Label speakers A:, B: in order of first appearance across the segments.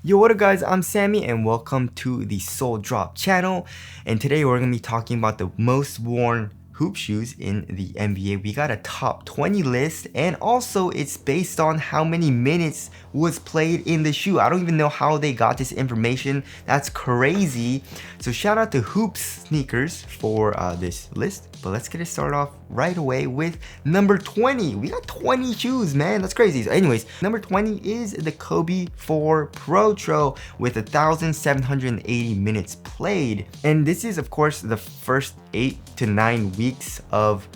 A: Yo, what up guys, I'm Sammy and welcome to the Soul Drop channel. And today we're going to be talking about the most worn hoop shoes in the NBA. We got a top 20 list, and also it's based on how many minutes was played in the shoe. I don't even know how they got this information. That's crazy. So shout out to Hoops Sneakers for this list. But let's get it started off right away with number 20. We got 20 shoes, man. That's crazy. So anyways, number 20 is the Kobe 4 Protro with 1,780 minutes played. And this is, of course, the first 8 to 9 weeks of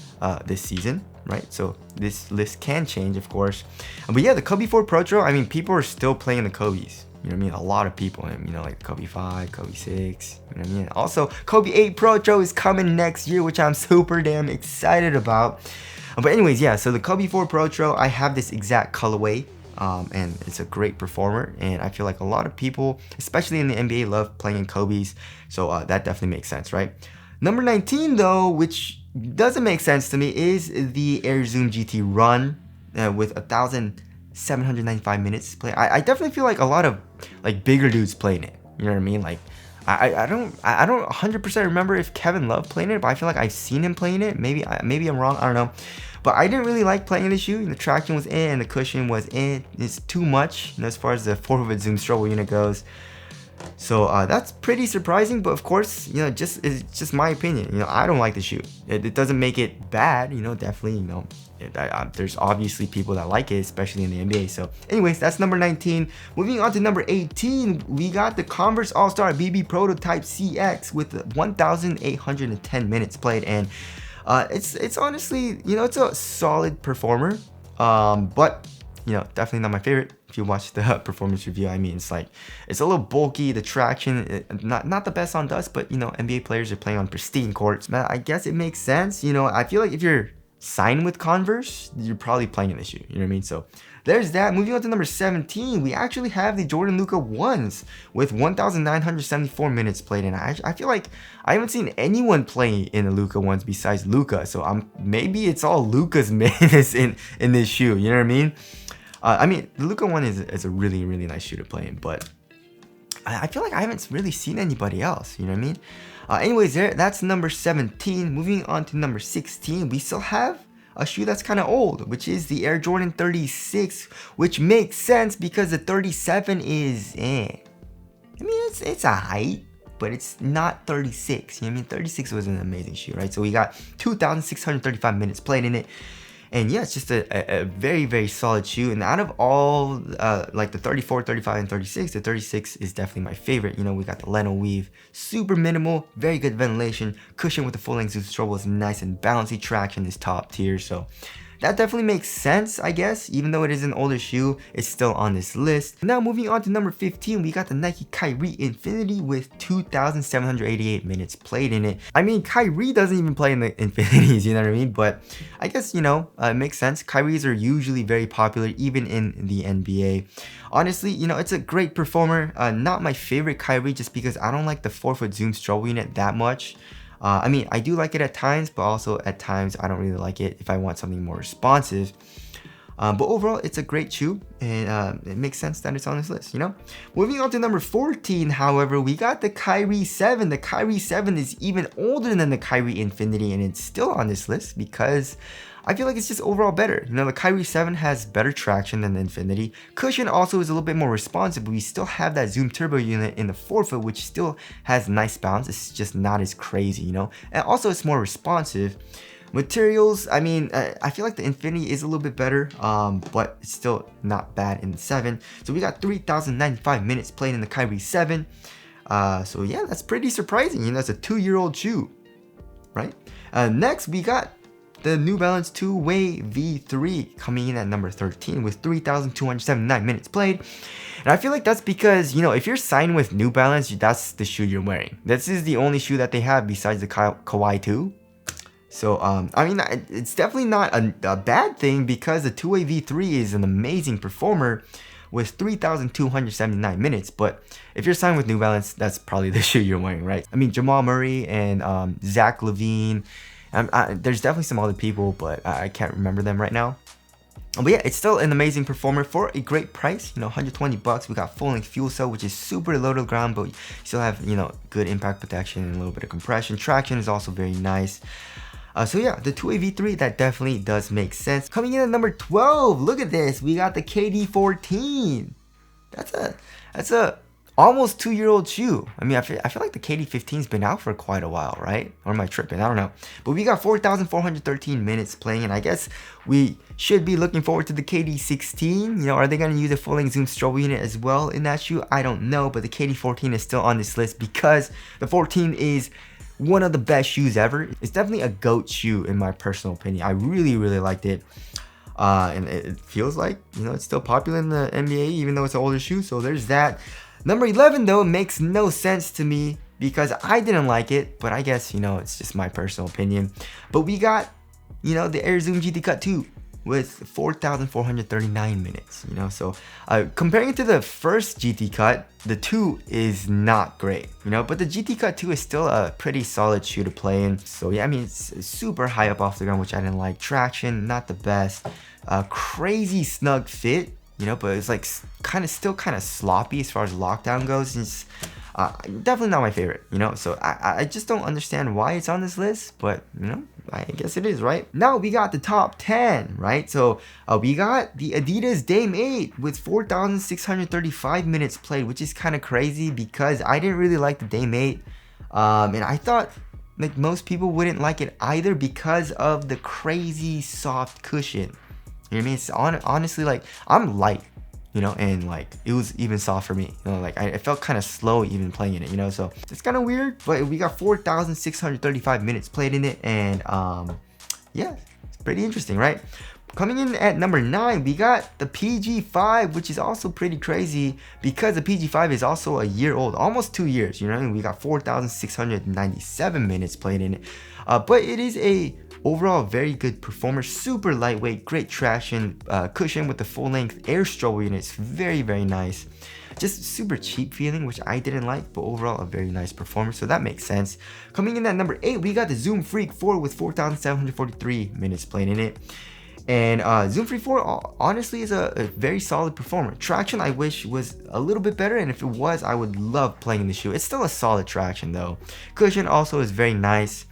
A: this season, right? So this list can change, of course. But yeah, the Kobe 4 Protro, I mean, people are still playing the Kobe's. You know what I mean? A lot of people, you know, like Kobe 5, Kobe 6, you know what I mean? Also, Kobe 8 Protro is coming next year, which I'm super damn excited about. But anyways, yeah, so the Kobe 4 Protro, I have this exact colorway, and it's a great performer. And I feel like a lot of people, especially in the NBA, love playing in Kobe's. So that definitely makes sense, right? Number 19, though, which doesn't make sense to me, is the Air Zoom GT Run with 1,795 minutes play. I definitely feel like a lot of like bigger dudes playing it. You know what I mean? Like I don't 100% remember if Kevin Love playing it, but I feel like I've seen him playing it. Maybe I'm wrong. I don't know. But I didn't really like playing the shoe. The traction was in, and the cushion was in. It's too much, you know, as far as the 4-foot zoom strobel unit goes. So that's pretty surprising, but of course, you know, it's just my opinion. You know, I don't like the shoe. It doesn't make it bad, you know. Definitely, you know, there's obviously people that like it, especially in the NBA. So anyways, that's number 19. Moving on to number 18, we got the Converse All-Star BB Prototype CX with 1,810 minutes played, and it's honestly, you know, it's a solid performer, but you know, definitely not my favorite. If you watch the performance review, I mean, it's like, it's a little bulky, the traction, not the best on dust, but you know, NBA players are playing on pristine courts. Man, I guess it makes sense. You know, I feel like if you're signed with Converse, you're probably playing in the shoe, you know what I mean? So there's that. Moving on to number 17, we actually have the Jordan Luka 1s with 1,974 minutes played, and I feel like I haven't seen anyone play in the Luka 1s besides Luka, so maybe it's all Luka's minutes in this shoe, you know what I mean? I mean, the Luka 1 is a really, really nice shoe to play in, but I feel like I haven't really seen anybody else, you know what I mean? Anyways, that's number 17. Moving on to number 16, we still have a shoe that's kind of old, which is the Air Jordan 36, which makes sense because the 37 is, I mean, it's a height, but it's not 36, you know what I mean? 36 was an amazing shoe, right? So we got 2,635 minutes played in it. And yeah, it's just a very, very solid shoe. And out of all, like the 34, 35, and 36, the 36 is definitely my favorite. You know, we got the Leno weave, super minimal, very good ventilation, cushion with the full length Zoom strobel is nice and bouncy, traction is top tier. So that definitely makes sense, I guess. Even though it is an older shoe, it's still on this list. Now moving on to number 15, we got the Nike Kyrie Infinity with 2,788 minutes played in it. I mean, Kyrie doesn't even play in the Infinities, you know what I mean? But I guess, you know, it makes sense. Kyries are usually very popular, even in the NBA. Honestly, you know, it's a great performer. Not my favorite Kyrie, just because I don't like the 4-foot zoom strobel unit that much. I mean, I do like it at times, but also at times I don't really like it if I want something more responsive. But overall, it's a great shoe, and it makes sense that it's on this list, you know? Moving on to number 14, however, we got the Kyrie 7. The Kyrie 7 is even older than the Kyrie Infinity, and it's still on this list because I feel like it's just overall better. You know, the Kyrie 7 has better traction than the Infinity. Cushion also is a little bit more responsive, but we still have that Zoom Turbo unit in the 4-foot, which still has nice bounce. It's just not as crazy, you know? And also it's more responsive. Materials, I mean, I feel like the Infinity is a little bit better, but it's still not bad in the 7. So we got 3,095 minutes played in the Kyrie 7. So yeah, that's pretty surprising. You know, it's a 2-year-old shoe, right? Next, we got the New Balance 2-Way V3 coming in at number 13 with 3,279 minutes played. And I feel like that's because, you know, if you're signed with New Balance, that's the shoe you're wearing. This is the only shoe that they have besides the Kawhi 2. So, I mean, it's definitely not a bad thing because the 2-Way V3 is an amazing performer with 3,279 minutes. But if you're signed with New Balance, that's probably the shoe you're wearing, right? I mean, Jamal Murray and Zach LaVine. There's definitely some other people, but I can't remember them right now. But yeah, it's still an amazing performer for a great price. 120 bucks. We got full length fuel cell, which is super low to the ground, but you still have, good impact protection and a little bit of compression. Traction is also very nice. So yeah, the 2AV3, that definitely does make sense. Coming in at number 12, look at this. We got the KD14. That's a almost 2-year-old shoe. I mean, I feel like the KD15's been out for quite a while, right? Or am I tripping? I don't know. But we got 4,413 minutes playing, and I guess we should be looking forward to the KD16. Are they going to use a full-length zoom strobe unit as well in that shoe? I don't know, but the KD14 is still on this list because the 14 is one of the best shoes ever. It's definitely a GOAT shoe in my personal opinion. I really, really liked it. And it feels like, it's still popular in the NBA, even though it's an older shoe. So there's that. Number 11, though, makes no sense to me because I didn't like it, but I guess, it's just my personal opinion. But we got, the Air Zoom GT Cut 2 with 4,439 minutes, So comparing it to the first GT Cut, the 2 is not great, but the GT Cut 2 is still a pretty solid shoe to play in. So yeah, I mean, it's super high up off the ground, which I didn't like. Traction, not the best. Crazy snug fit. But it's like still kind of sloppy as far as lockdown goes. It's definitely not my favorite, So I just don't understand why it's on this list, but I guess it is, right? Now we got the top 10, right? So we got the Adidas Dame 8 with 4,635 minutes played, which is kind of crazy because I didn't really like the Dame 8, and I thought like most people wouldn't like it either because of the crazy soft cushion. You know what I mean? It's honestly, like, I'm light, and like it was even soft for me. Like I felt kind of slow even playing in it, so it's kind of weird. But we got 4,635 minutes played in it, and yeah, it's pretty interesting, right? Coming in at number 9, we got the PG5, which is also pretty crazy because the PG5 is also a year old, almost 2 years. We got 4,697 minutes played in it, but it is a overall very good performer, super lightweight, great traction, cushion with the full-length air strobe unit. It's very, very nice. Just super cheap feeling, which I didn't like, but overall a very nice performer, so that makes sense. Coming in at number 8, we got the Zoom Freak 4 with 4,743 minutes played in it. And Zoom Freak 4 honestly is a very solid performer. Traction I wish was a little bit better, and if it was, I would love playing the shoe. It's still a solid traction though. Cushion also is very nice.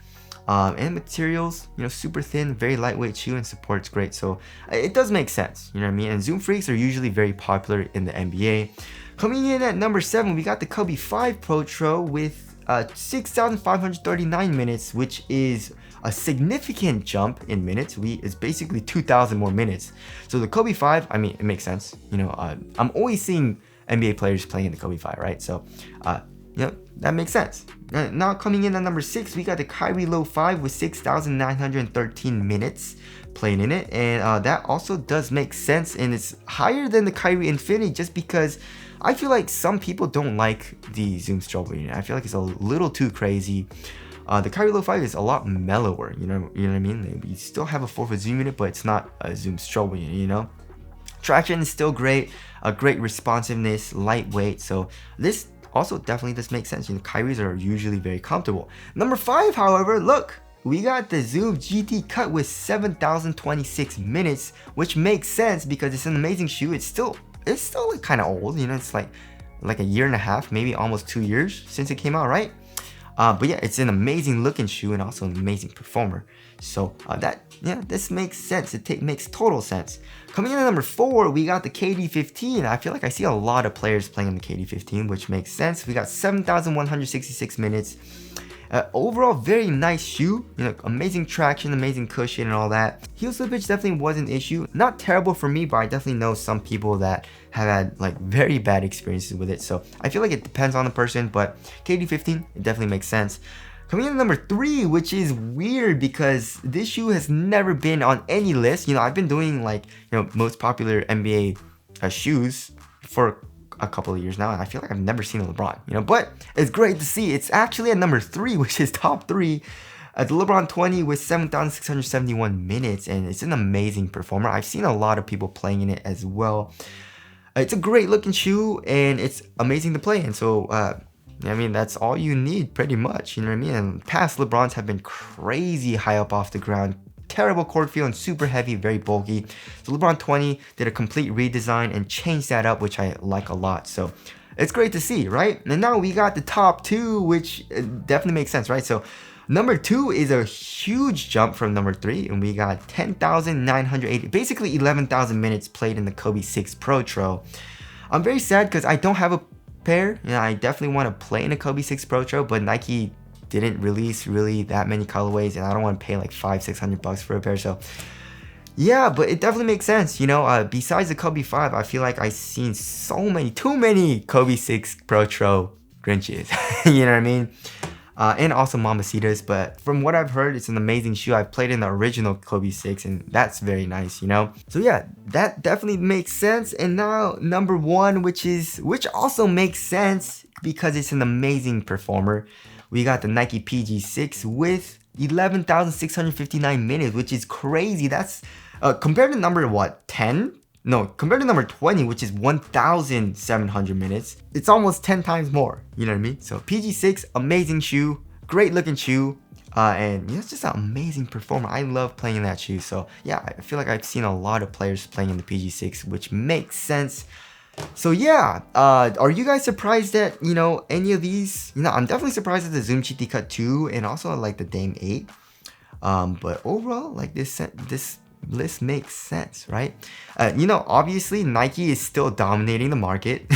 A: And materials, super thin, very lightweight shoe, and support's great. So it does make sense, you know what I mean? And Zoom Freaks are usually very popular in the NBA. Coming in at number 7, we got the Kobe 5 Protro with 6,539 minutes, which is a significant jump in minutes. It's basically 2,000 more minutes. So the Kobe 5, I mean, it makes sense. I'm always seeing NBA players playing in the Kobe 5, right? So, that makes sense. Now coming in at number 6, we got the Kyrie Low 5 with 6,913 minutes played in it, and that also does make sense, and it's higher than the Kyrie Infinity just because I feel like some people don't like the zoom strobe unit. I feel like it's a little too crazy. The Kyrie Low 5 is a lot mellower, you know what I mean? You still have a 4-foot zoom unit, but it's not a zoom strobe unit, Traction is still great, a great responsiveness, lightweight, so this also definitely does make sense. Kyries are usually very comfortable. Number 5, however, look, we got the Zoom GT Cut with 7,026 minutes, which makes sense because it's an amazing shoe. It's still like kind of old, it's like a year and a half, maybe almost 2 years since it came out, right? But yeah, it's an amazing looking shoe and also an amazing performer. So this makes sense. It makes total sense. Coming in at number 4, we got the KD15. I feel like I see a lot of players playing in the KD15, which makes sense. We got 7,166 minutes. Overall, very nice shoe. Amazing traction, amazing cushion, and all that. Heel slippage definitely was an issue. Not terrible for me, but I definitely know some people that have had like very bad experiences with it. So I feel like it depends on the person, but KD15, it definitely makes sense. Coming in at number 3, which is weird because this shoe has never been on any list. I've been doing like, most popular NBA shoes for a couple of years now, and I feel like I've never seen a LeBron, but it's great to see. It's actually at number 3, which is top 3. The LeBron 20 with 7,671 minutes, and it's an amazing performer. I've seen a lot of people playing in it as well. It's a great looking shoe, and it's amazing to play in. So, I mean, that's all you need pretty much, you know what I mean? And past LeBrons have been crazy high up off the ground, terrible court feel and super heavy, very bulky. So LeBron 20 did a complete redesign and changed that up, which I like a lot. So it's great to see, right? And now we got the top 2, which definitely makes sense, right? So number 2 is a huge jump from number 3, and we got 10,980, basically 11,000 minutes played in the Kobe 6 Pro Tro. I'm very sad because I don't have a pair. You know, I definitely want to play in a Kobe 6 Pro Tro, but Nike didn't release really that many colorways, and I don't want to pay like $500-600 for a pair. So yeah, but it definitely makes sense. You know, besides the Kobe 5, I feel like I've seen too many Kobe 6 Pro Tro Grinches. You know what I mean? And also Mamacitas, but from what I've heard, it's an amazing shoe. I've played in the original Kobe 6, and that's very nice, you know? So yeah, that definitely makes sense. And now number 1, which also makes sense because it's an amazing performer. We got the Nike PG6 with 11,659 minutes, which is crazy. That's compared to number 10? No, compared to number 20, which is 1,700 minutes, it's almost 10 times more. You know what I mean? So PG6, amazing shoe, great looking shoe, and it's just an amazing performer. I love playing in that shoe. So yeah, I feel like I've seen a lot of players playing in the PG6, which makes sense. So yeah, are you guys surprised that, you know, any of these? You know, I'm definitely surprised at the Zoom GT Cut 2 and also like the Dame 8. But overall, like this list makes sense, right? You know, obviously Nike is still dominating the market.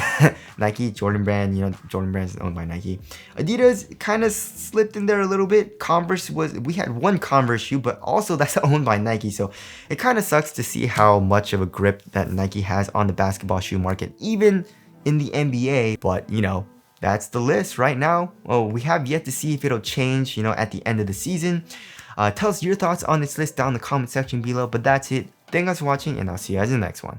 A: Nike, Jordan Brand, you know, Jordan Brand is owned by Nike. Adidas kind of slipped in there a little bit. Converse we had one Converse shoe, but also that's owned by Nike. So it kind of sucks to see how much of a grip that Nike has on the basketball shoe market, even in the NBA. But you know, that's the list right now. Oh, we have yet to see if it'll change, you know, at the end of the season. Tell us your thoughts on this list down in the comment section below. But that's it. Thank you guys for watching, and I'll see you guys in the next one.